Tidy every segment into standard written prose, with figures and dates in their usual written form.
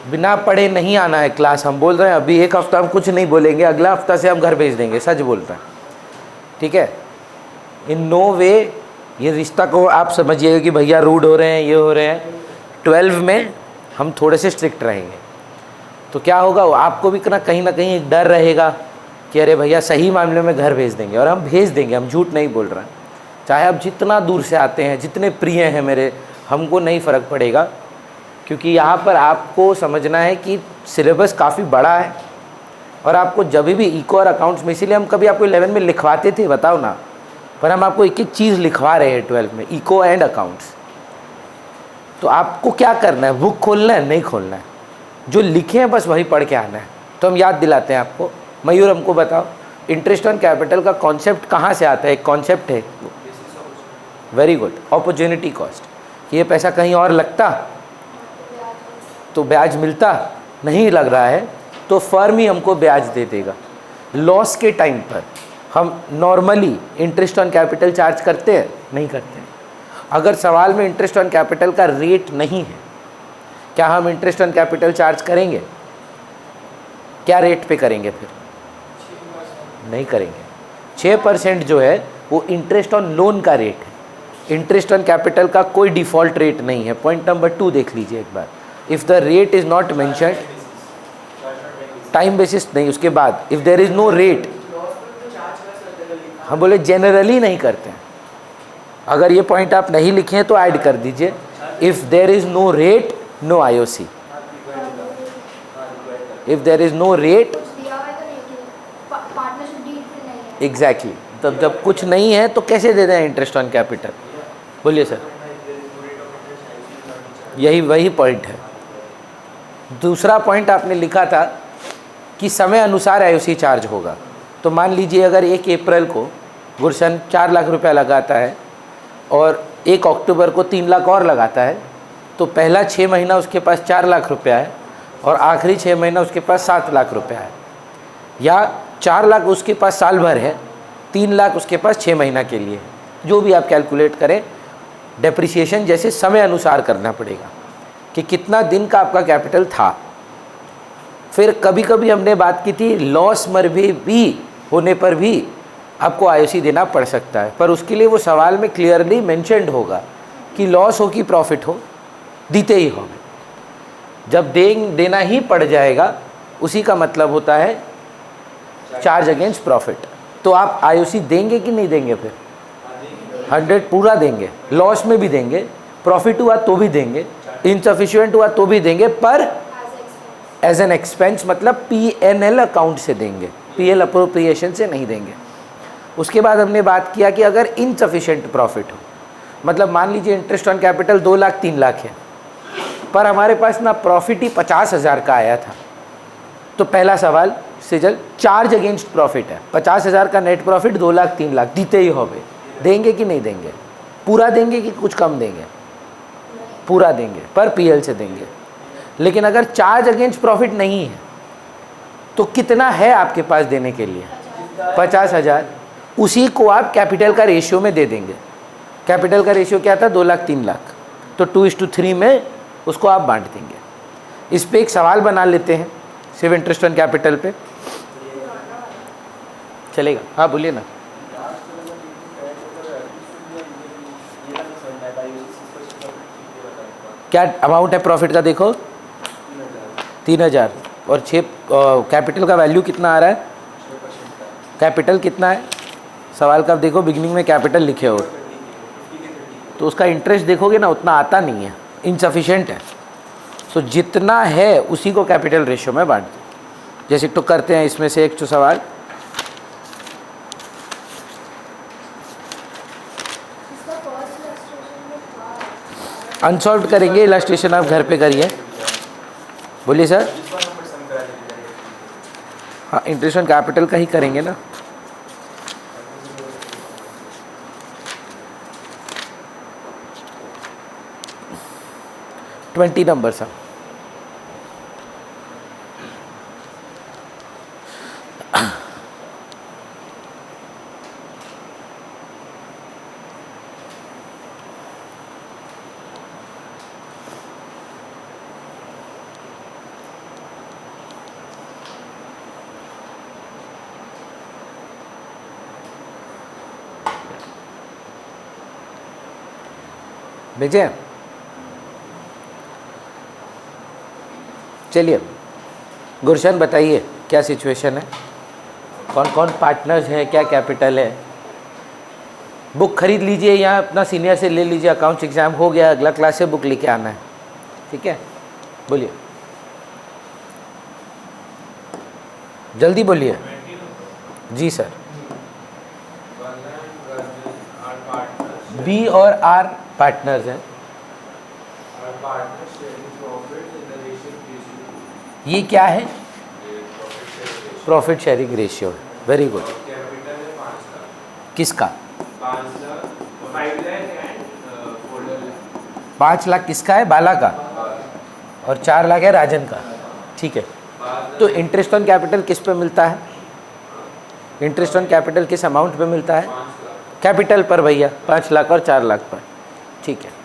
बिना पढ़े नहीं आना है क्लास। हम बोल रहे हैं अभी एक हफ्ता हम कुछ नहीं बोलेंगे, अगला हफ्ता से हम घर भेज देंगे, सच बोल रहे हैं, ठीक है। इन नो वे ये रिश्ता को आप समझिएगा कि भैया रूड हो रहे हैं, ये हो रहे हैं। 12 में हम थोड़े से स्ट्रिक्ट रहेंगे तो क्या होगा, आपको भी कहीं ना कहीं एक डर रहेगा कि अरे भैया सही मामले में घर भेज देंगे, और हम भेज देंगे, हम झूठ नहीं बोल रहे हैं। चाहे आप जितना दूर से आते हैं, जितने प्रिय हैं मेरे, हमको नहीं फ़र्क पड़ेगा, क्योंकि यहाँ पर आपको समझना है कि सिलेबस काफ़ी बड़ा है। और आपको जब भी इको और अकाउंट्स में, इसीलिए हम कभी आपको 11 में लिखवाते थे, बताओ ना, पर हम आपको एक एक चीज़ लिखवा रहे हैं 12 में, इको एंड अकाउंट्स। तो आपको क्या करना है, बुक खोलना है, नहीं खोलना है, जो लिखे हैं बस वही पढ़ के आना है। तो हम याद दिलाते हैं आपको। मयूर हमको बताओ, इंटरेस्ट ऑन कैपिटल का कॉन्सेप्ट कहाँ से आता है? एक कॉन्सेप्ट है, वेरी गुड, अपॉर्चुनिटी कॉस्ट। ये पैसा कहीं और लगता तो ब्याज मिलता, नहीं लग रहा है तो फर्म ही हमको ब्याज दे देगा। लॉस के टाइम पर हम normally interest on capital charge करते हैं, नहीं करते हैं। अगर सवाल में इंटरेस्ट ऑन कैपिटल का रेट नहीं है, क्या हम इंटरेस्ट ऑन कैपिटल चार्ज करेंगे? क्या रेट पे करेंगे? फिर नहीं करेंगे। 6% जो है वो इंटरेस्ट ऑन लोन का रेट है, इंटरेस्ट ऑन कैपिटल का कोई डिफ़ॉल्ट रेट नहीं है। पॉइंट नंबर 2 देख लीजिए एक बार, if the rate is not mentioned, time basis नहीं, उसके बाद if there is no rate, हम बोले जनरली नहीं करते हैं। अगर ये पॉइंट आप नहीं लिखे हैं तो ऐड कर दीजिए, if there is no rate no IOC, if there is no rate, exactly. तब जब कुछ नहीं है तो कैसे दे दें इंटरेस्ट ऑन कैपिटल? बोलिए सर, यही वही पॉइंट है। दूसरा पॉइंट आपने लिखा था कि समय अनुसार आईओसी चार्ज होगा। तो मान लीजिए अगर 1 अप्रैल को गुरशन 4 लाख रुपया लगाता है और 1 अक्टूबर को 3 लाख और लगाता है, तो पहला 6 महीना उसके पास 4 लाख रुपया है और आखिरी 6 महीना उसके पास 7 लाख रुपया है। या 4 लाख उसके पास साल भर है, 3 लाख उसके पास 6 महीना के लिए, जो भी आप कैलकुलेट करें। डेप्रिसिएशन जैसे समय अनुसार करना पड़ेगा कि कितना दिन का आपका कैपिटल था। फिर कभी कभी हमने बात की थी लॉस मर भी होने पर भी आपको आईओसी देना पड़ सकता है, पर उसके लिए वो सवाल में क्लियरली मेंशन्ड होगा कि लॉस हो कि प्रॉफिट हो, देते ही होंगे। जब देना ही पड़ जाएगा उसी का मतलब होता है चार्ज अगेंस्ट प्रॉफिट। तो आप आईओसी देंगे कि नहीं देंगे? फिर 100 पूरा देंगे, लॉस में भी देंगे, प्रॉफिट हुआ तो भी देंगे, इनसफिशिएंट हुआ तो भी देंगे, पर एज एन एक्सपेंस, मतलब P&L अकाउंट से देंगे, PL अप्रोप्रिएशन से नहीं देंगे। उसके बाद हमने बात किया कि अगर इनसफिशिएंट प्रॉफिट हो, मतलब मान लीजिए interest on capital 2 lakh 3 lakh है, पर हमारे पास ना प्रॉफिट ही 50,000 का आया था, तो पहला सवाल सिजल चार्ज अगेंस्ट प्रॉफिट है। 50,000 का नेट प्रॉफिट, 2 लाख 3 लाख दीते ही होवे, देंगे कि नहीं देंगे? पूरा देंगे कि कुछ कम देंगे? पूरा देंगे, पर PL से देंगे। लेकिन अगर चार्ज अगेंस्ट प्रॉफिट नहीं है तो कितना है आपके पास देने के लिए? 50,000। उसी को आप कैपिटल का रेशियो में दे देंगे। कैपिटल का रेशियो क्या था? 2 लाख 3 लाख, तो 2:3 में उसको आप बांट देंगे। इस पे एक सवाल बना लेते हैं सिर्फ इंटरेस्ट ऑन कैपिटल पे, चलेगा? हाँ बोलिए ना। क्या अमाउंट है प्रॉफिट का? देखो 3,000 और 6 कैपिटल का वैल्यू कितना आ रहा है? कैपिटल कितना है सवाल का? देखो बिगिनिंग में कैपिटल लिखे हो तो उसका इंटरेस्ट देखोगे ना, उतना आता नहीं है, इनसफिशिएंट है। सो जितना है उसी को कैपिटल रेशियो में बांट दो। जैसे तो करते हैं इसमें से एक तो सवाल, अनसॉल्व करेंगे, इलस्ट्रेशन आप घर पे करिए। बोलिए सर। हाँ इंटरेस्ट ऑन कैपिटल का ही करेंगे ना। Twenty number sir. भेजे? चलिए गुरशन बताइए क्या सिचुएशन है, कौन कौन पार्टनर्स हैं, क्या कैपिटल है। बुक खरीद लीजिए, यहाँ अपना सीनियर से ले लीजिए, अकाउंट्स एग्ज़ाम हो गया, अगला क्लास से बुक लेके आना है, ठीक है? बोलिए, जल्दी बोलिए। जी सर। बी और आर पार्टनर्स हैं। ये क्या है? प्रॉफिट शेयरिंग रेशियो है। Very good. किसका? 5 लाख किसका है? बाला का। और 4 लाख है राजन का। ठीक है, तो इंटरेस्ट ऑन कैपिटल किस पे मिलता है? इंटरेस्ट ऑन कैपिटल किस अमाउंट पे मिलता है? कैपिटल पर भैया, 5 लाख और 4 लाख पर। ठीक है,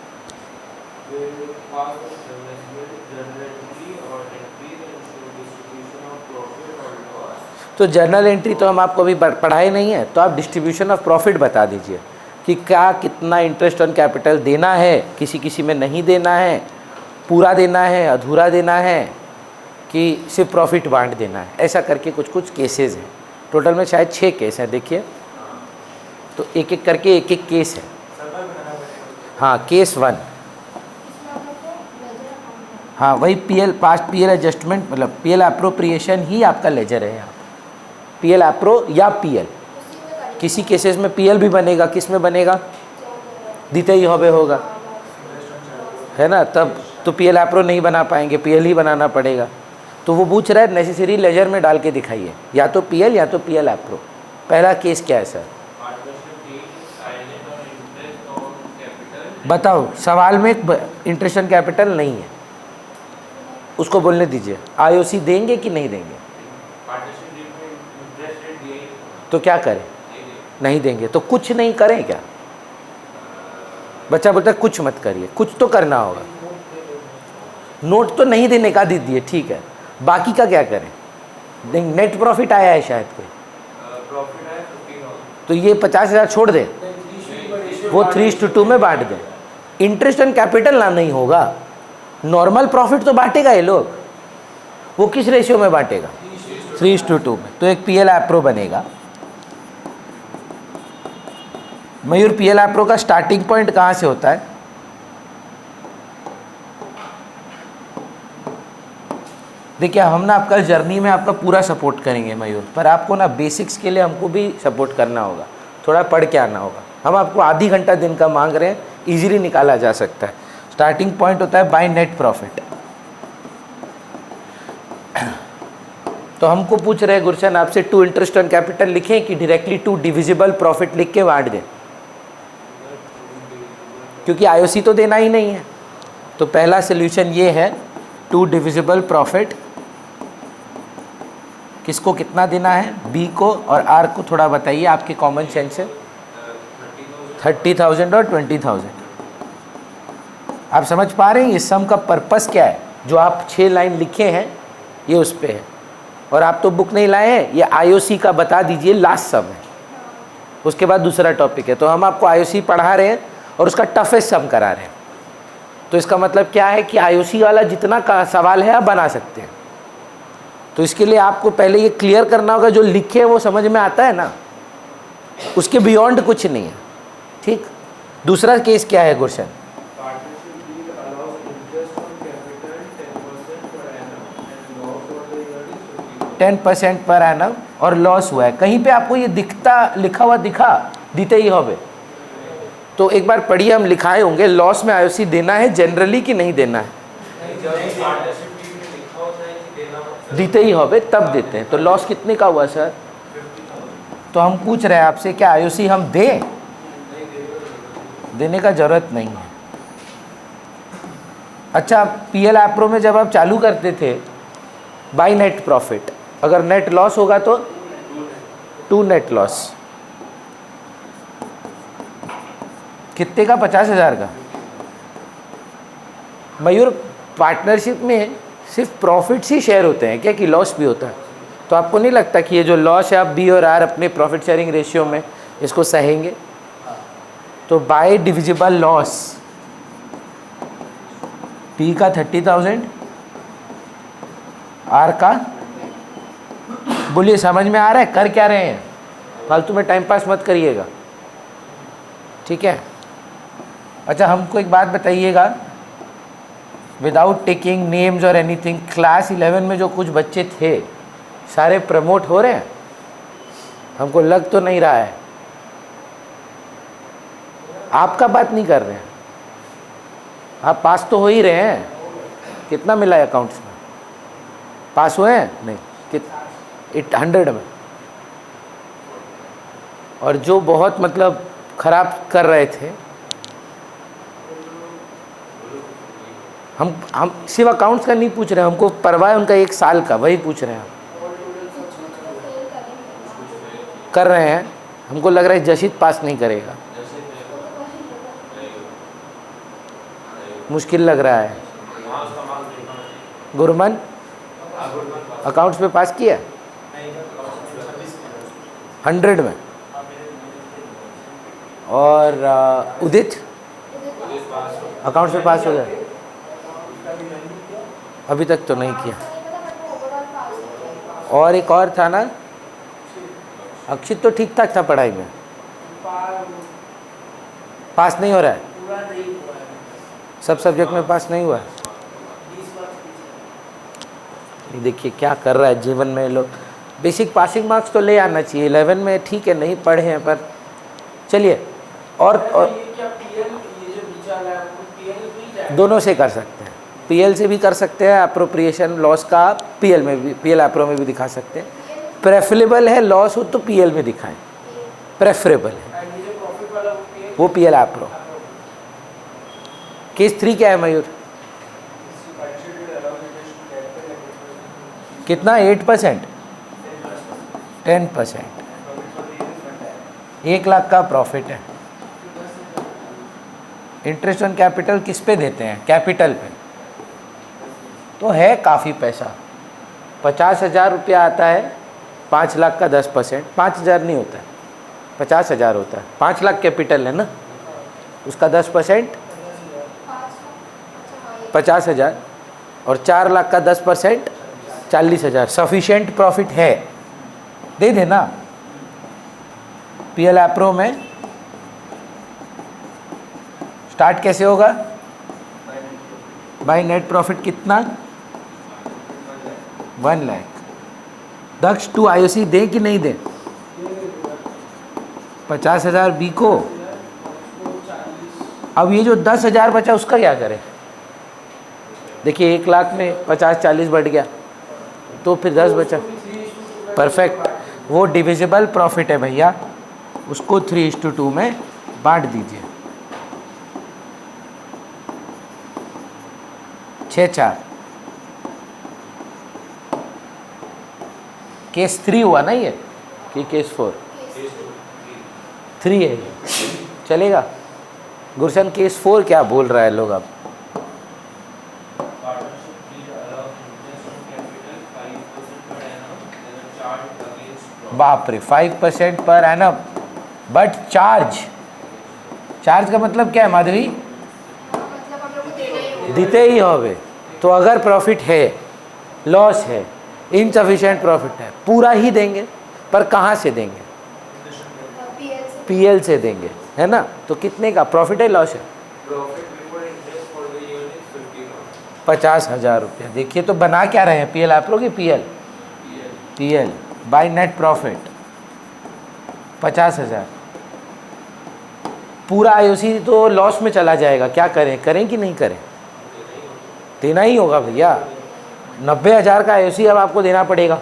तो जर्नल एंट्री तो हम आपको अभी पढ़ाए नहीं है, तो आप डिस्ट्रीब्यूशन ऑफ प्रॉफिट बता दीजिए कि क्या कितना इंटरेस्ट ऑन कैपिटल देना है, किसी किसी में नहीं देना है, पूरा देना है, अधूरा देना है, कि सिर्फ प्रॉफिट बांट देना है। ऐसा करके कुछ कुछ केसेस हैं, टोटल में शायद 6 केस हैं। देखिए, तो एक एक करके एक एक केस है। हाँ, केस 1, हाँ वही पीएल पास्ट पीएल एडजस्टमेंट, मतलब पीएल अप्रोप्रिएशन ही आपका लेजर है यहाँ। पीएल अप्रो या पीएल, किसी केसेस में पीएल भी बनेगा, किस में बनेगा? द्वितीय हॉबे होगा, है ना, तब तो पीएल अप्रो नहीं बना पाएंगे, पीएल ही बनाना पड़ेगा। तो वो पूछ रहा है नेसेसरी लेजर में डाल के दिखाइए, या तो पीएल या तो पीएल अप्रो। पहला केस क्या है सर? बताओ, सवाल में इंटरेस्ट ऑन कैपिटल नहीं है, उसको बोलने दीजिए। आईओसी देंगे कि नहीं देंगे? तो क्या करें? नहीं देंगे तो कुछ नहीं करें क्या? बच्चा बोलता है कुछ मत करिए, कुछ तो करना होगा। नोट तो नहीं देने का दे दिए, ठीक है, बाकी का क्या करें? नेट प्रॉफिट आया है शायद कोई, तो ये 50,000 छोड़ दें, वो 3:2 में बांट दें। इंटरेस्ट ऑन कैपिटल ना नहीं होगा, नॉर्मल प्रॉफिट तो बांटेगा ये लोग, वो किस रेशियो में बांटेगा? 3:2 में। तो एक पीएल अप्रो बनेगा। मयूर, पीएल अप्रो का स्टार्टिंग पॉइंट कहाँ से होता है? देखिए, हम ना आपका जर्नी में आपका पूरा सपोर्ट करेंगे मयूर, पर आपको ना बेसिक्स के लिए हमको भी सपोर्ट करना होगा, थोड़ा पढ़ के आना होगा। हम आपको आधी घंटा दिन का मांग रहे हैं, इजीली निकाला जा सकता है। स्टार्टिंग पॉइंट होता है बाय नेट प्रॉफिट। तो हमको पूछ रहे हैं गुरशन आपसे, टू इंटरेस्ट ऑन कैपिटल लिखें कि डायरेक्टली टू डिविजिबल प्रॉफिट लिख के बांट दें? क्योंकि आईओसी तो देना ही नहीं है। तो पहला सोल्यूशन ये है, टू डिविजिबल प्रॉफिट किसको कितना देना है? बी को, और आर को थोड़ा बताइए आपके कॉमन सेंस से। 30,000 और 20,000। आप समझ पा रहे हैं इस सम का पर्पस क्या है? जो आप 6 लाइन लिखे हैं ये उस पे है, और आप तो बुक नहीं लाए हैं, ये आईओसी का बता दीजिए, लास्ट सम है, उसके बाद दूसरा टॉपिक है। तो हम आपको आईओसी पढ़ा रहे हैं और उसका टफेस्ट सम करा रहे हैं। तो इसका मतलब क्या है कि आईओसी वाला जितना का सवाल है आप बना सकते हैं। तो इसके लिए आपको पहले ये क्लियर करना होगा, जो लिखे वो समझ में आता है ना, उसके बियॉन्ड कुछ नहीं है, ठीक। दूसरा केस क्या है गुरशन? 10% पर एनम और लॉस हुआ है। कहीं पे आपको ये लिखा हुआ दिखा दीते ही होवे? तो एक बार पढ़िए, हम लिखाए होंगे, लॉस में आईओसी देना है जनरली कि नहीं देना है? दीते ही होवे तब देते हैं। तो लॉस कितने का हुआ सर? तो हम पूछ रहे हैं आपसे, क्या आईओसी हम दें? देने का जरूरत नहीं है। अच्छा, पीएल अप्रो में जब आप चालू करते थे बाय नेट प्रॉफिट, अगर नेट लॉस होगा तो टू नेट लॉस कितने का? 50,000 का। मयूर, पार्टनरशिप में सिर्फ प्रॉफिट्स ही शेयर होते हैं क्या, कि लॉस भी होता है? तो आपको नहीं लगता कि ये जो लॉस है आप बी और आर अपने प्रॉफिट शेयरिंग रेशियो में इसको सहेंगे? तो बाय डिविजिबल लॉस P का 30,000, R का, बोलिए समझ में आ रहा है? कर क्या रहे हैं? फालतू में टाइम पास मत करिएगा, ठीक है? अच्छा, हमको एक बात बताइएगा, विदाउट टेकिंग नेम्स और एनीथिंग, क्लास 11 में जो कुछ बच्चे थे सारे प्रमोट हो रहे हैं? हमको लग तो नहीं रहा है। आपका बात नहीं कर रहे हैं, आप पास तो हो ही रहे हैं। कितना मिला है अकाउंट्स में? पास हुए हैं? नहीं, 100 में। और जो बहुत मतलब खराब कर रहे थे, हम सिर्फ अकाउंट्स का नहीं पूछ रहे हैं, हमको परवाह है उनका 1 साल का, वही पूछ रहे हैं। कर रहे हैं, हमको लग रहा है जशीद पास नहीं करेगा, मुश्किल लग रहा है। गुरमन अकाउंट्स में पास किया 100 में। और उदित अकाउंट्स में पास हो गया? अभी तक तो नहीं किया। और एक और था ना, अक्षित तो ठीक ठाक था पढ़ाई में, पास नहीं हो रहा है, सब सब्जेक्ट में पास नहीं हुआ है। देखिए क्या कर रहा है जीवन में लोग। बेसिक पासिंग मार्क्स तो ले आना चाहिए। 11 में ठीक है नहीं पढ़े हैं, पर चलिए। और दोनों से कर सकते हैं, पीएल से भी कर सकते हैं, अप्रोप्रिएशन लॉस का पीएल में भी, पीएल एप्रो में भी दिखा सकते हैं। प्रेफरेबल है लॉस हो तो पीएल में दिखाएं, प्रेफरेबल है वो पीएल एप्रो। केस 3 क्या है मयूर? कितना? 8%, 10%, 1 लाख का प्रॉफिट है। इंटरेस्ट ऑन कैपिटल किस पे देते हैं? कैपिटल पे, तो है काफ़ी पैसा। 50,000 रुपया आता है, 5 लाख का 10%, 5,000 नहीं होता है, 50,000 होता है। 5 लाख कैपिटल है ना, उसका 10% 50,000, और 4 लाख का 10% 40,000। सफिशिएंट प्रॉफिट है, दे देना। पीएल एप्रो में स्टार्ट कैसे होगा? बाय नेट प्रॉफिट कितना? 1 लाख। दक्ष टू आईओसी दे कि नहीं दे? 50,000 बी को। अब ये जो 10,000 बचा उसका क्या करें? देखिए 1 लाख में 50-40 बढ़ गया, तो फिर 10 बचा। परफेक्ट, वो डिविजिबल प्रॉफिट है भैया, उसको 3:2 में बांट दीजिए। 6-4। केस 3 हुआ ना ये, कि केस 4? 3 है ये, चलेगा? गुरशन केस 4 क्या बोल रहा है लोग अब? बाप रे, 5% पर एनम, बट चार्ज का मतलब क्या है माधवी? देते ही होवे। तो अगर प्रॉफिट है, लॉस है, इनसफिशिएंट प्रॉफिट है, पूरा ही देंगे। पर कहाँ से देंगे? पीएल से देंगे, है ना? तो कितने का प्रॉफिट है, लॉस है? 50,000 रुपया। देखिए तो बना क्या रहे हैं? पीएल एप्रो की पीएल बाय नेट प्रॉफिट 50,000। पूरा आईओसी तो लॉस में चला जाएगा, क्या करें कि नहीं करें? देना ही होगा भैया। 90,000 का आईओसी अब आपको देना पड़ेगा।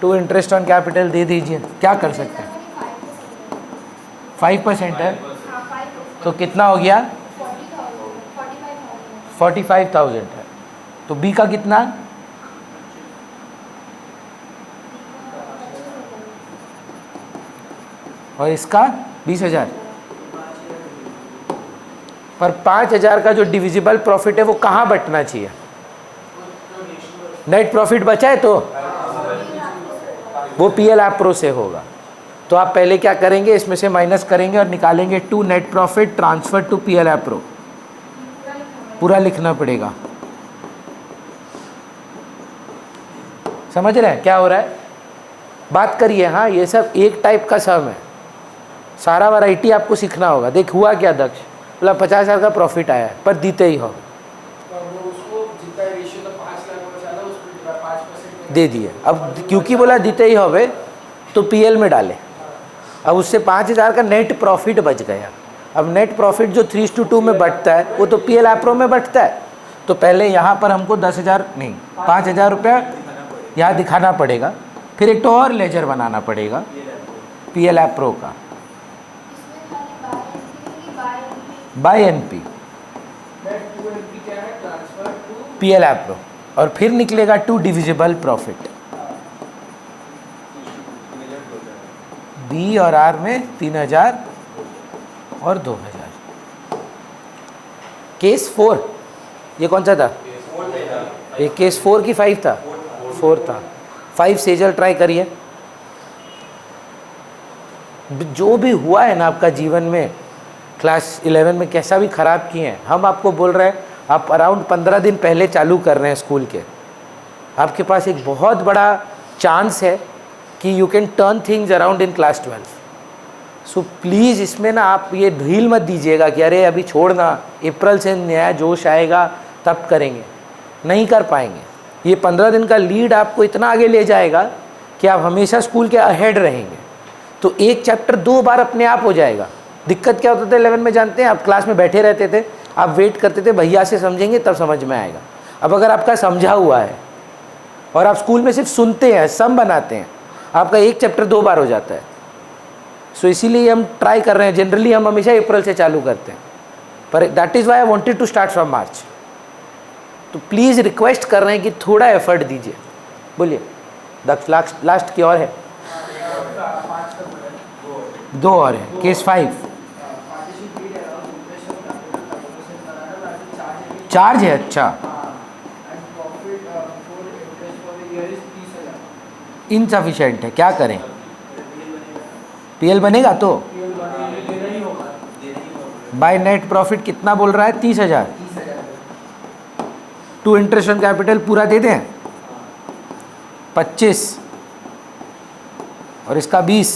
टू इंटरेस्ट ऑन कैपिटल दे दीजिए, क्या कर सकते हैं? 5% है, तो कितना हो गया? 45,000 है। तो बी का कितना? और इसका 20,000। पर 5,000 का जो डिविजिबल प्रॉफिट है वो कहाँ बंटना चाहिए? नेट प्रॉफिट बचा है तो वो पीएल एप्रो से होगा। तो आप पहले क्या करेंगे? इसमें से माइनस करेंगे और निकालेंगे to net profit transfer to PL appro. पूरा लिखना पड़ेगा। समझ रहे हैं क्या हो रहा है? बात करिए। हाँ, ये सब एक टाइप का सम है, सारा वैरायटी आपको सीखना होगा। देख हुआ क्या दक्ष, बोला 50,000 का प्रॉफिट आया है पर दीते ही हो, दे दिए। अब क्योंकि बोला दीते ही होवे तो पीएल में डाले। अब उससे 5,000 का नेट प्रॉफिट बच गया। अब नेट प्रॉफिट जो 3:2 में बढ़ता है वो तो पीएल एप्रो में बढ़ता है। तो पहले यहाँ पर हमको 10,000 नहीं 5,000 रुपया यहाँ दिखाना पड़ेगा, फिर एक तो और लेजर बनाना पड़ेगा पीएल एप्रो का बाय एनपी पीएल एप्रो, और फिर निकलेगा 2 डिविजिबल प्रॉफिट। बी और आर में 3,000 और 2,000। केस 4 ये कौन सा था? ये केस 4 की 5 था? 4 था। 5 सेजल ट्राई करिए। जो भी हुआ है ना आपका जीवन में, क्लास 11 में कैसा भी ख़राब किए हैं, हम आपको बोल रहे हैं आप अराउंड 15 दिन पहले चालू कर रहे हैं स्कूल के। आपके पास एक बहुत बड़ा चांस है कि you can turn things around in class 12। So please इसमें ना आप ये ढील मत दीजिएगा कि अरे अभी छोड़ना, अप्रैल से नया जोश आएगा तब करेंगे। नहीं कर पाएंगे। ये 15 दिन का लीड आपको इतना आगे ले जाएगा कि आप हमेशा स्कूल के अहेड रहेंगे। तो एक चैप्टर 2 बार अपने आप हो जाएगा। दिक्कत क्या होता था 11 में जानते हैं? आप क्लास में बैठे रहते थे, आप वेट करते थे भैया से समझेंगे तब समझ में आएगा। अब अगर आपका समझा हुआ है और आप स्कूल में सिर्फ सुनते हैं, सम बनाते हैं, आपका एक चैप्टर 2 बार हो जाता है। सो इसीलिए हम ट्राई कर रहे हैं। जनरली हम हमेशा अप्रैल से चालू करते हैं, पर that is why I wanted to start from March. तो प्लीज़ रिक्वेस्ट कर रहे हैं कि थोड़ा एफर्ट दीजिए। बोलिए दक्ष, लास्ट की और है? 2 और है। केस 5 चार्ज है। अच्छा, इनसफिशेंट है, क्या करें? पीएल बनेगा तो बाय नेट प्रॉफिट कितना बोल रहा है? 30,000। 2 इंटरेस्ट ऑन कैपिटल पूरा दे दें 25 और इसका 20।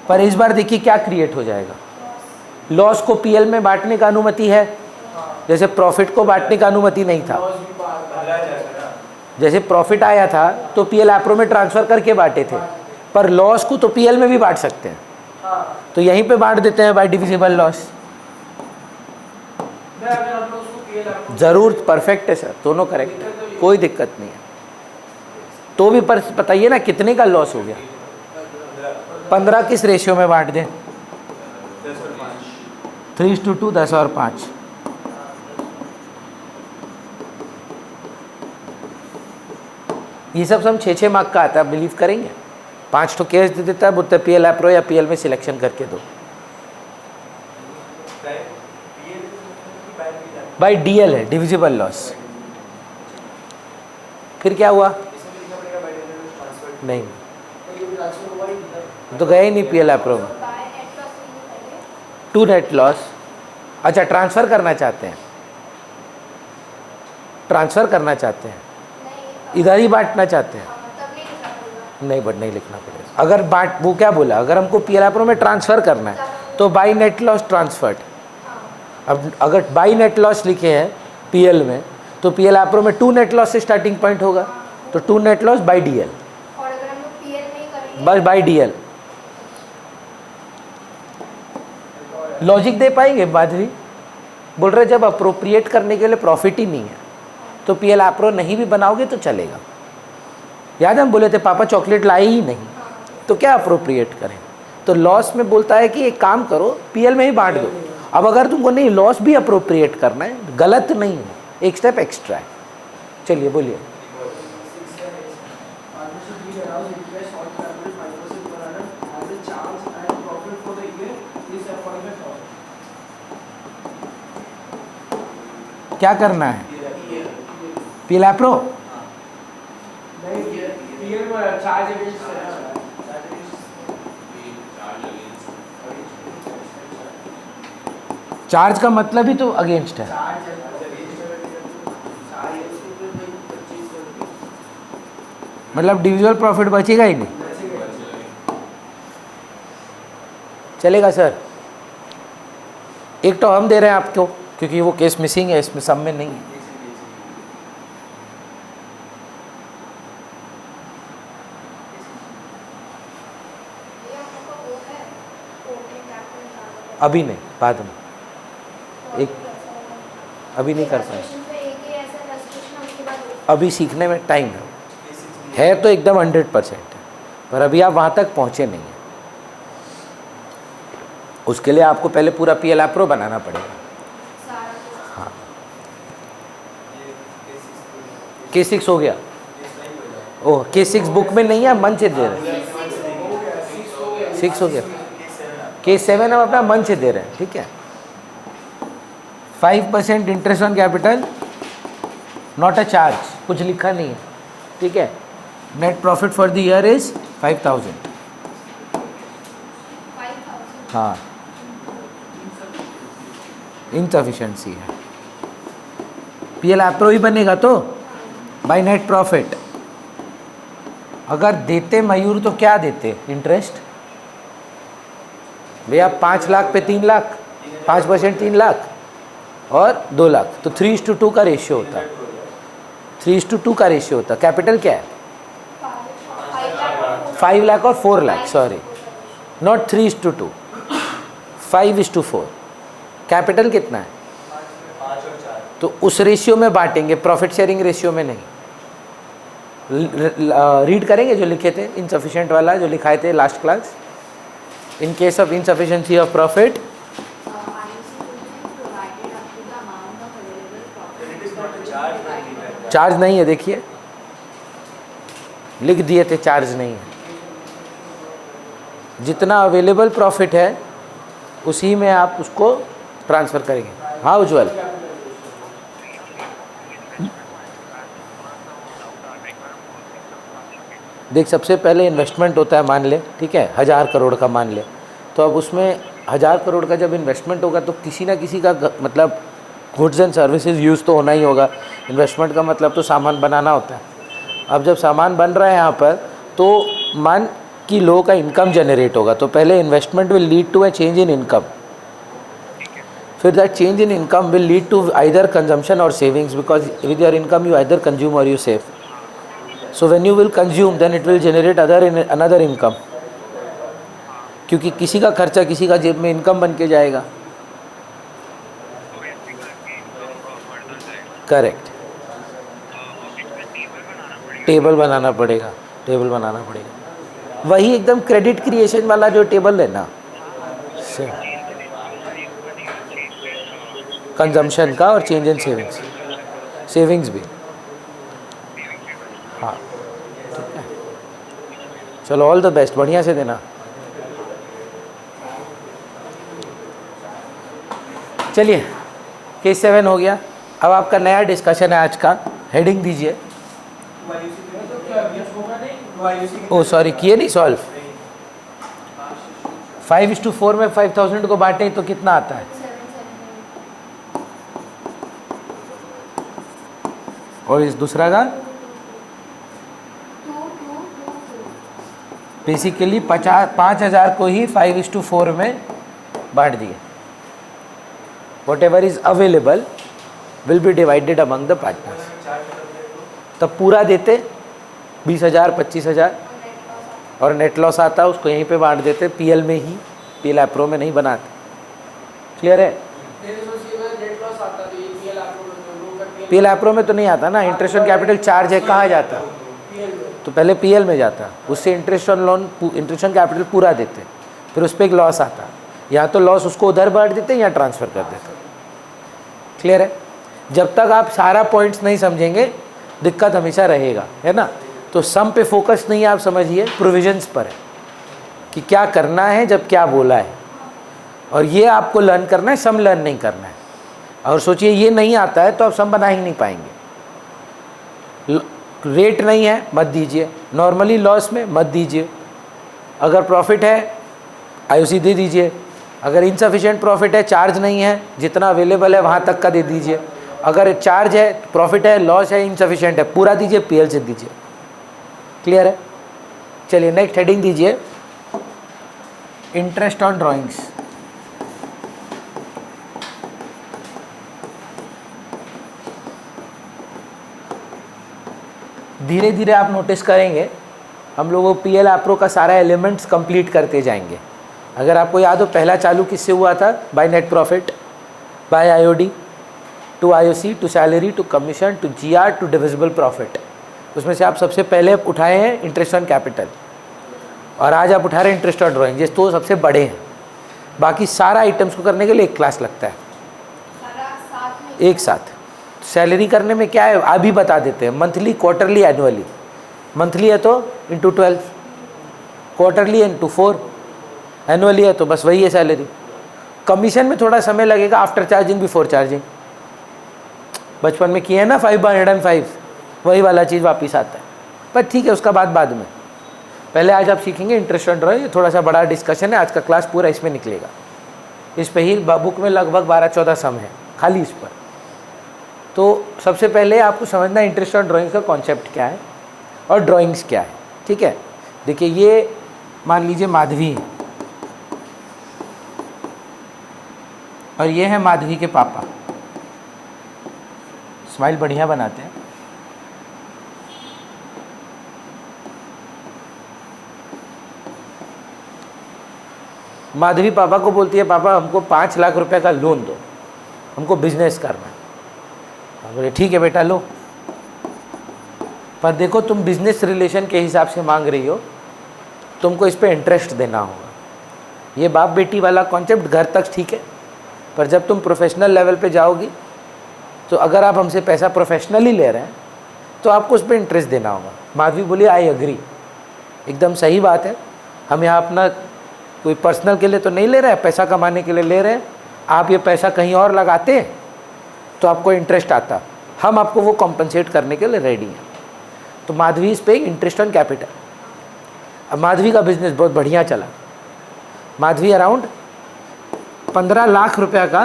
पर इस बार देखिए क्या क्रिएट हो जाएगा। लॉस को पीएल में बांटने का अनुमति है, जैसे प्रॉफिट को बांटने का अनुमति नहीं था। जैसे प्रॉफिट आया था तो पीएल एप्रो में ट्रांसफ़र करके बांटे थे, पर लॉस को तो पीएल में भी बांट सकते हैं। तो यहीं पे बांट देते हैं बाय डिविजिबल लॉस। ज़रूर परफेक्ट है सर, दोनों करेक्ट है, कोई दिक्कत नहीं है। तो भी पर बताइए ना कितने का लॉस हो गया? 15 किस रेशियो में बांट दें? 3:2, 10 और 5। ये सब 6-6 मार्क का आता है, बिलीव करेंगे? 5 तो केस दे देता है, बोलते पीएल एप्रो या पीएल में सिलेक्शन करके दो। बाय डीएल है, डिविजिबल लॉस। फिर क्या हुआ? नहीं, तो गए ही नहीं पीएल एप्रो में। 2 नेट लॉस। अच्छा, ट्रांसफ़र करना चाहते हैं, ट्रांसफ़र करना चाहते हैं, इधर ही बांटना चाहते हैं? नहीं, बट नहीं लिखना पड़ेगा। अगर बांट, वो क्या बोला, अगर हमको पीएल एप्रो में ट्रांसफ़र करना है तो बाई नेट लॉस ट्रांसफर्ड। अब अगर बाई नेट लॉस लिखे हैं पीएल में तो पीएल एप्रो में 2 नेट लॉस से स्टार्टिंग पॉइंट होगा, तो 2 नेट लॉस बाई डीएल, बस बाई डीएल। लॉजिक दे पाएंगे? माधवी बोल रहे जब अप्रोप्रिएट करने के लिए प्रॉफिट ही नहीं है तो पीएल एप्रो नहीं भी बनाओगे तो चलेगा। याद है हम बोले थे पापा चॉकलेट लाए ही नहीं, तो क्या अप्रोप्रिएट करें? तो लॉस में बोलता है कि एक काम करो पीएल में ही बांट दो। अब अगर तुमको नहीं लॉस भी अप्रोप्रिएट करना है, गलत नहीं है, एक स्टेप एक्स्ट्रा है। चलिए बोलिए। क्या करना है? पीएल एप्रो चार्ज का मतलब ही तो अगेंस्ट है। मतलब डिविजिबल प्रॉफिट बचेगा ही नहीं। चलेगा सर? एक तो हम दे रहे हैं आपको क्योंकि वो केस मिसिंग है, इसमें सब में नहीं है। अभी नहीं, बाद में। एक अभी नहीं कर पाए, अभी सीखने में टाइम है तो एकदम 100% है, पर अभी आप वहाँ तक पहुँचे नहीं हैं। उसके लिए आपको पहले पूरा PL Pro बनाना पड़ेगा। हाँ, K6 हो गया। ओह, K6 बुक में नहीं है, मन से दे रहे हैं। 6 हो गया, K7 हम अपना मन से दे रहे हैं, ठीक है। 5% interest on capital, not a charge, कुछ लिखा नहीं है, ठीक है। Net profit for the year is 5000। हाँ, इनसफिशिएंसी है। PL Pro ही बनेगा तो बाय नेट प्रॉफिट। अगर देते मयूर तो क्या देते? इंटरेस्ट। भैया 5 लाख पे 3 लाख, 5% 3 लाख और 2 लाख, तो 3:2 का रेशियो होता है। 3:2 का रेशियो होता है। कैपिटल क्या है? 5 लाख और 4 लाख, सॉरी, नॉट 3:2, 5:4। कैपिटल कितना है? तो उस रेशियो में बांटेंगे, प्रॉफिट शेयरिंग रेशियो में नहीं। रीड करेंगे जो लिखे थे, इनसफिशिएंट वाला जो लिखाए थे last class. In case of insufficiency of profit, charge नहीं है, देखिए लिख दिए थे चार्ज नहीं है। जितना अवेलेबल प्रॉफिट है उसी में आप उसको ट्रांसफ़र करेंगे। हाँ उज्ज्वल, देख सबसे पहले इन्वेस्टमेंट होता है, मान ले, ठीक है, 1000 करोड़ का मान ले, तो अब उसमें 1000 करोड़ का जब इन्वेस्टमेंट होगा तो किसी ना किसी का मतलब गुड्स एंड सर्विसेज यूज़ तो होना ही होगा। इन्वेस्टमेंट का मतलब तो सामान बनाना होता है। अब जब सामान बन रहा है यहाँ पर, तो मान कि लोगों का इनकम जनरेट होगा, तो पहले investment will lead to a change in income, फिर that change in income will lead to either consumption और savings, because with your income you either consume और you save. So when you will consume, then it will generate another income, क्योंकि किसी का खर्चा किसी का जेब में इनकम बन के जाएगा। करेक्ट, टेबल बनाना पड़ेगा, टेबल बनाना पड़ेगा, वही एकदम क्रेडिट क्रिएशन वाला जो टेबल है ना, कंजम्पशन का और चेंज इन सेविंग्स, सेविंग्स भी। हाँ ठीक है, चलो ऑल द बेस्ट, बढ़िया से देना। चलिए K7 हो गया। अब आपका नया डिस्कशन है आज का, हेडिंग दीजिए। ओ सॉरी, किए नहीं सॉल्व। 5:4 में 5000 को बांटे तो कितना आता है? और इस दूसरा का बेसिकली 5000 को ही 5:4 में बांट दिए। What ever is available will be divided among the partners. तब पूरा देते 20,000 25,000 और नेट लॉस आता उसको यहीं पे बांट देते, PL में ही, PL Pro में नहीं बनाते। क्लियर है? PL Pro में तो नहीं आता ना, इंटरेस्ट ऑन कैपिटल चार्ज है, कहाँ जाता? तो पहले PL में जाता, उससे interest on loan, interest on capital पूरा देते, फिर उस पर एक लॉस आता, या तो लॉस उसको उधर बांट देते या ट्रांसफ़र कर देते। क्लियर है? जब तक आप सारा पॉइंट्स नहीं समझेंगे दिक्कत हमेशा रहेगा, है ना। तो सम पे फोकस नहीं है, आप समझिए प्रोविजंस पर है कि क्या करना है जब क्या बोला है, और ये आपको लर्न करना है, सम लर्न नहीं करना है। और सोचिए ये नहीं आता है तो आप सम बना ही नहीं पाएंगे। रेट नहीं है मत दीजिए, नॉर्मली लॉस में मत दीजिए, अगर प्रॉफिट है IOC दे दीजिए, अगर इनसफिशिएंट प्रॉफिट है, चार्ज नहीं है, जितना अवेलेबल है वहाँ तक का दे दीजिए। अगर चार्ज है, प्रॉफिट है, लॉस है, इनसफिशिएंट है, पूरा दीजिए, पीएल से दीजिए। क्लियर है? चलिए नेक्स्ट हेडिंग दीजिए, इंटरेस्ट ऑन ड्राइंग्स। धीरे धीरे आप नोटिस करेंगे हम लोग वो पीएल एप्रो का सारा एलिमेंट्स कंप्लीट करते जाएंगे। अगर आपको याद हो, पहला चालू किससे हुआ था? By net profit, by IOD, to IOC, to salary, to commission, to GR, to divisible profit. उसमें से आप सबसे पहले उठाए हैं इंटरेस्ट ऑन कैपिटल, और आज आप उठा रहे हैं इंटरेस्ट ऑन ड्राइंग। ये तो सबसे बड़े हैं, बाकी सारा आइटम्स को करने के लिए एक क्लास लगता है, एक साथ। सैलरी करने में क्या है अभी बता देते हैं, मंथली, क्वार्टरली, एनुअली। मंथली है तो इंटू 12, क्वार्टरली इंटू 4, एनुअली है तो बस वही है सैलरी। कमीशन में थोड़ा समय लगेगा, आफ्टर चार्जिंग, बिफोर चार्जिंग। बचपन में किए हैं ना 5/105, वही वाला चीज़ वापस आता है, पर ठीक है, उसका बाद में। पहले आज आप सीखेंगे इंटरेस्ट ऑन ड्राइंग। ये थोड़ा सा बड़ा डिस्कशन है, आज का क्लास पूरा इसमें निकलेगा। इस पे ही बुक में लगभग 12-14 सम है खाली इस पर। तो सबसे पहले आपको समझना है इंटरेस्ट ऑन ड्राइंग्स का कॉन्सेप्ट क्या है और ड्राइंग्स क्या है। ठीक है, देखिए ये मान लीजिए माधवी है, और ये है माधवी के पापा। स्माइल बढ़िया बनाते हैं। माधवी पापा को बोलती है, पापा हमको 5 लाख रुपए का लोन दो, हमको बिजनेस करना है। बोले ठीक है बेटा लो, पर देखो तुम बिजनेस रिलेशन के हिसाब से मांग रही हो, तुमको इस पे इंटरेस्ट देना होगा। ये बाप बेटी वाला कॉन्सेप्ट घर तक ठीक है, पर जब तुम प्रोफेशनल लेवल पे जाओगी तो अगर आप हमसे पैसा प्रोफेशनली ले रहे हैं तो आपको उस पर इंटरेस्ट देना होगा। माधवी बोली आई एग्री, एकदम सही बात है। हम यहाँ अपना कोई पर्सनल के लिए तो नहीं ले रहे हैं, पैसा कमाने के लिए ले रहे हैं। आप ये पैसा कहीं और लगाते तो आपको इंटरेस्ट आता, हम आपको वो कॉम्पनसेट करने के लिए रेडी हैं। तो माधवी इस पे इंटरेस्ट ऑन कैपिटल। अब माधवी का बिजनेस बहुत बढ़िया चला। माधवी अराउंड 15 लाख रुपया का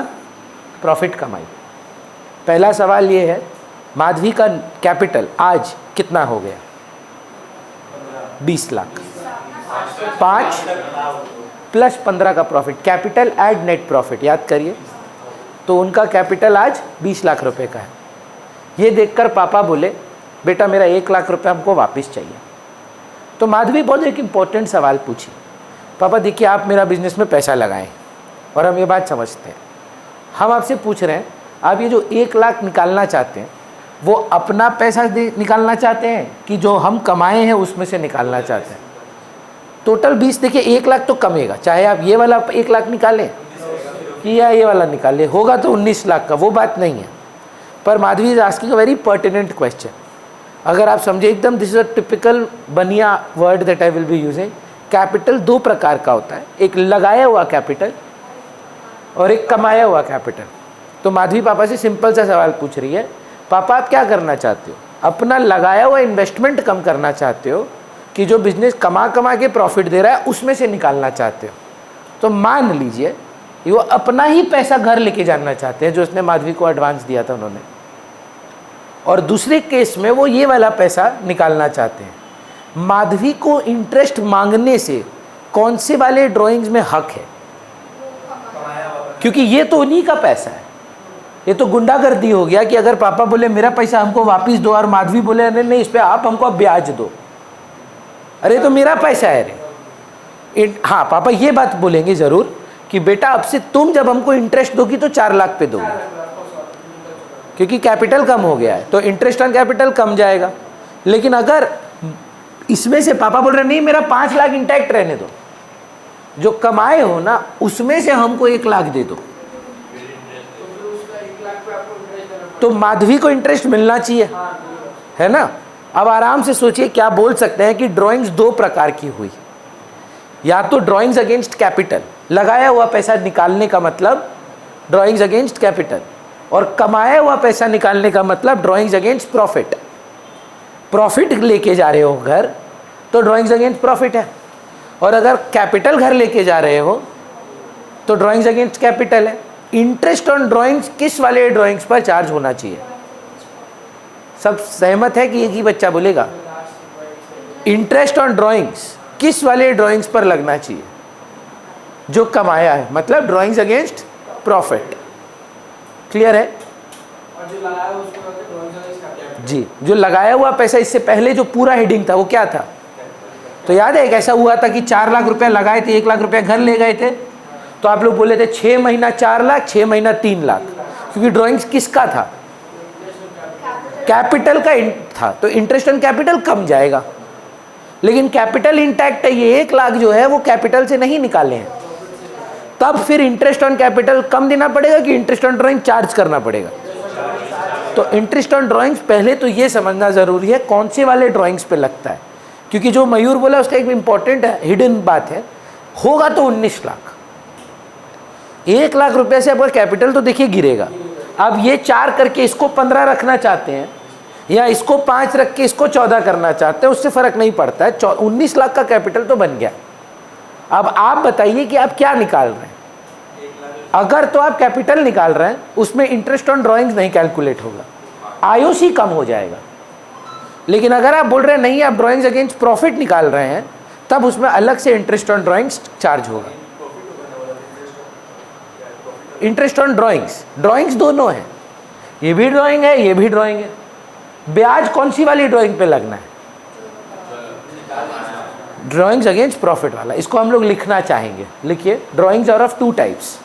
प्रॉफिट कमाई। पहला सवाल ये है, माधवी का कैपिटल आज कितना हो गया? 20 लाख। 5 + 15 का profit, capital add net profit, याद करिए। तो उनका कैपिटल आज 20 लाख रुपए का है। ये देखकर पापा बोले, बेटा मेरा 1 लाख रुपए हमको वापस चाहिए। तो माधवी बहुत एक इम्पोर्टेंट सवाल पूछी, पापा देखिए आप मेरा बिजनेस में पैसा लगाएं और हम ये बात समझते हैं, हम आपसे पूछ रहे हैं आप ये जो 1 लाख निकालना चाहते हैं वो अपना पैसा निकालना चाहते हैं कि जो हम कमाए हैं उसमें से निकालना चाहते हैं? टोटल 20, देखिए 1 लाख तो कमेगा, चाहे आप ये वाला 1 लाख निकालें कि या ये वाला निकाले, होगा तो 19 लाख का, वो बात नहीं है। पर Madhavi is asking a very pertinent question. अगर आप समझे एकदम, दिस इज अ टिपिकल बनिया word that I will be using. Capital 2 प्रकार का होता है, एक लगाया हुआ कैपिटल और एक कमाया हुआ कैपिटल। तो माधवी पापा से सिंपल सा सवाल पूछ रही है, पापा आप क्या करना चाहते हो? अपना लगाया हुआ इन्वेस्टमेंट कम करना चाहते हो कि जो बिजनेस कमा के प्रॉफिट दे रहा है उसमें से निकालना चाहते हो? तो मान लीजिए वो अपना ही पैसा घर लेके जाना चाहते हैं जो उसने माधवी को एडवांस दिया था उन्होंने, और दूसरे केस में वो ये वाला पैसा निकालना चाहते हैं। माधवी को इंटरेस्ट मांगने से कौन से वाले ड्राइंग्स में हक है? क्योंकि ये तो उन्हीं का पैसा है। ये तो गुंडागर्दी हो गया कि अगर पापा बोले मेरा पैसा हमको वापस दो और माधवी बोले अरे नहीं इस पे आप हमको ब्याज दो, अरे तो मेरा पैसा है रे। हाँ पापा ये बात बोलेंगे ज़रूर कि बेटा अब से तुम जब हमको इंटरेस्ट दोगी तो 4 लाख पे दोगे, क्योंकि कैपिटल कम हो गया है तो इंटरेस्ट ऑन कैपिटल कम जाएगा। लेकिन अगर इसमें से पापा बोल रहे नहीं मेरा 5 लाख इंटैक्ट रहने दो, जो कमाए हो ना उसमें से हमको 1 लाख दे दो, तो माधवी को इंटरेस्ट मिलना चाहिए, है ना। अब आराम से सोचिए क्या बोल सकते हैं कि ड्राइंग्स 2 प्रकार की हुई, या तो ड्राइंग्स अगेंस्ट कैपिटल, लगाया हुआ पैसा निकालने का मतलब ड्राइंग्स अगेंस्ट कैपिटल, और कमाया हुआ पैसा निकालने का मतलब ड्राइंग्स अगेंस्ट प्रॉफिट। प्रॉफिट लेके जा रहे हो घर तो ड्राइंग्स अगेंस्ट प्रॉफिट है, और अगर कैपिटल घर लेके जा रहे हो तो ड्राइंग्स अगेंस्ट कैपिटल है। इंटरेस्ट ऑन ड्राइंग्स किस वाले ड्राइंग्स पर चार्ज होना चाहिए? सब सहमत है कि एक ही बच्चा बोलेगा? इंटरेस्ट ऑन ड्राइंग्स किस वाले ड्राइंग्स पर लगना चाहिए? जो कमाया है, मतलब ड्राइंग्स अगेंस्ट प्रॉफिट। क्लियर है? और जो लगाया हुआ उसको ड्राइंग्स अगेंस्ट कैपिटल। जी, जो लगाया हुआ पैसा, इससे पहले जो पूरा हेडिंग था वो क्या था? तो याद है एक ऐसा हुआ था कि 4 लाख रुपया लगाए थे, 1 लाख रुपया घर ले गए थे, तो आप लोग बोले थे 6 महीना 4 लाख, 6 महीना 3 लाख, क्योंकि ड्राइंग्स किसका था? कैपिटल का था, तो इंटरेस्ट ऑन कैपिटल कम जाएगा। लेकिन कैपिटल इंटैक्ट है, ये 1 लाख जो है वो कैपिटल से नहीं निकाले हैं, तब फिर इंटरेस्ट ऑन कैपिटल कम देना पड़ेगा कि इंटरेस्ट ऑन ड्राइंग चार्ज करना पड़ेगा? तो इंटरेस्ट ऑन ड्राइंग्स पहले तो ये समझना ज़रूरी है कौन से वाले ड्राइंग्स पे लगता है, क्योंकि जो मयूर बोला उसका एक इम्पॉर्टेंट हिडन बात है, होगा तो 19 लाख। 1 लाख रुपए से आपका कैपिटल तो देखिए गिरेगा। अब ये 4 करके इसको 15 रखना चाहते हैं या इसको 5 रख के इसको 14 करना चाहते हैं, उससे फ़र्क नहीं पड़ता है। 19 लाख का कैपिटल तो बन गया। अब आप बताइए कि आप क्या निकाल रहे हैं? अगर तो आप कैपिटल निकाल रहे हैं, उसमें इंटरेस्ट ऑन ड्राइंग्स नहीं कैलकुलेट होगा, आईओसी कम हो जाएगा। लेकिन अगर आप बोल रहे हैं नहीं, आप ड्राइंग्स अगेंस्ट प्रॉफिट निकाल रहे हैं, तब उसमें अलग से इंटरेस्ट ऑन ड्राइंग्स चार्ज होगा। इंटरेस्ट ऑन ड्राइंग्स, ड्राइंग्स दोनों हैं, ये भी ड्राइंग है, ये भी ड्राइंग है। ब्याज कौन सी वाली ड्राइंग पे लगना है? ड्राइंग्स अगेंस्ट प्रॉफिट वाला। इसको हम लोग लिखना चाहेंगे, लिखिए। Drawings are of 2 types.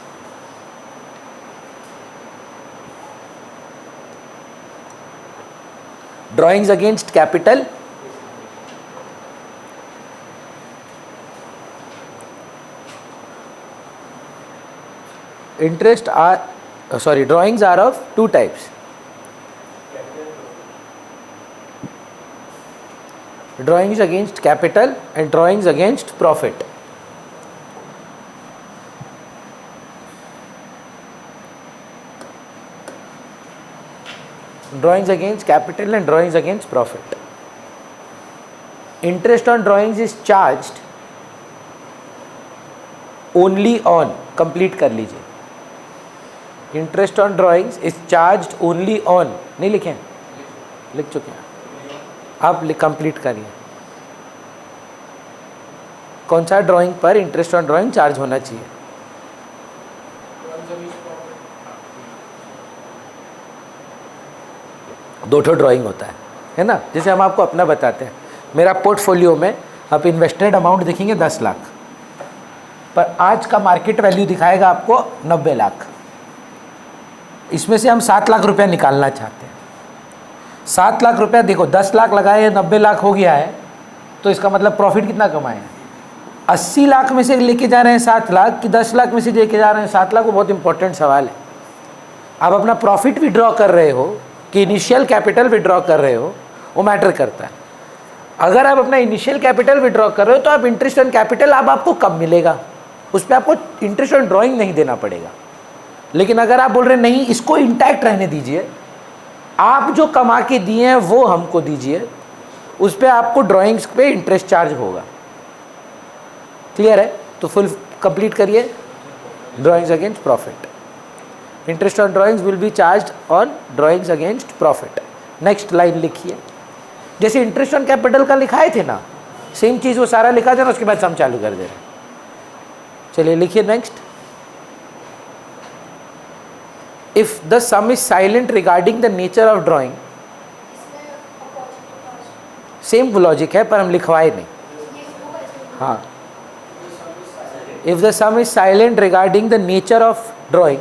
Drawings against capital interest are sorry drawings are of 2 types. Drawings against capital and drawings against profit. Drawings against capital and drawings against profit. Interest on drawings is charged only on, complete कर लीजिए। Interest on drawings is charged only on, नहीं लिखे? लिख चुके हैं आप, complete करिए। कौन सा ड्राइंग पर इंटरेस्ट ऑन ड्राइंग चार्ज होना चाहिए? दो ठो ड्राइंग होता है ना? जैसे हम आपको अपना बताते हैं, मेरा पोर्टफोलियो में आप इन्वेस्टेड अमाउंट देखेंगे 10 लाख, पर आज का मार्केट वैल्यू दिखाएगा आपको 90 लाख। इसमें से हम 7 लाख रुपया निकालना चाहते हैं। 7 लाख रुपया, देखो 10 लाख लगाए, 90 लाख हो गया है, तो इसका मतलब प्रॉफिट कितना कमाए हैं? 80 लाख में से लेके जा रहे हैं 7 लाख कि 10 लाख में से लेके जा रहे हैं 7 लाख? वो बहुत इंपॉर्टेंट सवाल है। आप अपना प्रॉफिट विड्रॉ कर रहे हो कि इनिशियल कैपिटल विड्रॉ कर रहे हो, वो मैटर करता है। अगर आप अपना इनिशियल कैपिटल विड्रॉ कर रहे हो तो आप इंटरेस्ट ऑन कैपिटल आपको कब मिलेगा, उस पर आपको इंटरेस्ट ऑन ड्राइंग नहीं देना पड़ेगा। लेकिन अगर आप बोल रहे हैं नहीं, इसको इंटैक्ट रहने दीजिए, आप जो कमा के दिए हैं वो हमको दीजिए, उस पर आपको ड्राइंग्स पे इंटरेस्ट चार्ज होगा। क्लियर है? तो फुल कंप्लीट करिए। Drawings against profit, interest on drawings will be charged on drawings against profit. Next line लिखिए। जैसे इंटरेस्ट ऑन कैपिटल का लिखाए थे ना, सेम चीज़ वो सारा लिखा था ना, उसके बाद सम चालू कर दे रहे हैं। चलिए लिखिए next. If the sum is silent regarding the nature of drawing, same logic है पर हम लिखवाए नहीं। हाँ, if the sum is silent regarding the nature of drawing,